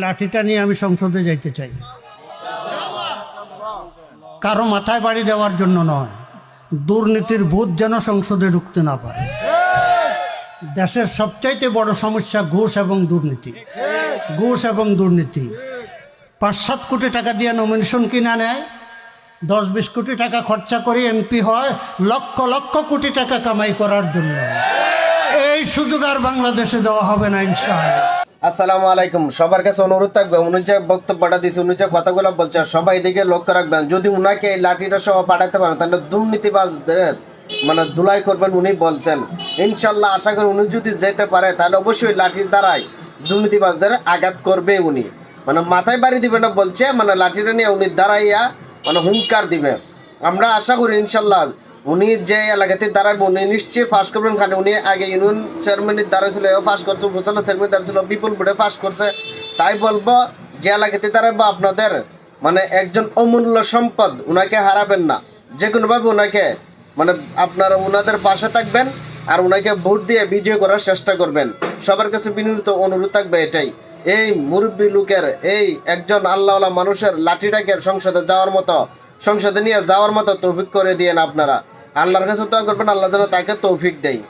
লাঠিটা নিয়ে আমি সংসদে যাইতে চাই, কারো মাথায় বাড়ি দেওয়ার জন্য নয়, দুর্নীতির ভূত যেন সংসদে ঢুকতে না পারে। দেশের সবচাইতে বড় সমস্যা ঘুষ এবং দুর্নীতি। ঘুষ এবং দুর্নীতি। ৫-৭ কোটি টাকা দিয়ে নমিনেশন কিনা নেয়, ১০-২০ কোটি টাকা খরচা করে এমপি হয়, লক্ষ লক্ষ কোটি টাকা কামাই করার জন্য। এই সুযোগ আর বাংলাদেশে দেওয়া হবে না ইনশাআল্লাহ। আসসালামু আলাইকুম। সবার কাছে অনুরোধ থাকবে, উনি যে বক্তব্যটা দিয়েছে, উনি যে কথাগুলো বলছে, সবাই দিকে লক্ষ্য রাখবেন। যদি উনাকে এই লাঠিটা সহ পাঠাতে পারেন তাহলে দুর্নীতিবাজদের ধুলাই করবেন উনি বলছেন। ইনশাল্লাহ আশা করি উনি যদি যেতে পারে তাহলে অবশ্যই লাঠির দ্বারাই দুর্নীতিবাজদের আঘাত করবে। উনি মাথায় বাড়ি দিবে না বলছে, লাঠিটা নিয়ে উনি দাঁড়াইয়া হুঙ্কার দিবে। আমরা আশা করি ইনশাল্লাহ উনি যে এলাকাতে দাঁড়াবে উনি নিশ্চয়ই পাস করবেন। খানে উনি আগে ইউনিয়ন চেয়ারম্যানের দ্বারা ছিল, এও পাস করছে, উপজেলা চেয়ারম্যান দ্বারা ছিল, বিপুল ভোটে পাস করছে। তাই বলবো যে এলাকাতে দাঁড়াবো আপনাদের একজন অমূল্য সম্পদ, উনাকে হারাবেন না। যে কোনোভাবে উনাকে আপনারা উনাদের পাশে থাকবেন আর উনাকে ভোট দিয়ে বিজয় করার চেষ্টা করবেন। সবার কাছে বিনীত অনুরোধ থাকবে এটাই। এই মুরব্বী লোকের, এই একজন আল্লাহওয়ালা মানুষের লাঠিটাকে সংসদে নিয়ে যাওয়ার মতো তৌফিক করে দিয়েন আপনারা। আল্লাহর কাছে দোয়া করবেন, আল্লাহ যেন তাকে তৌফিক দেয়।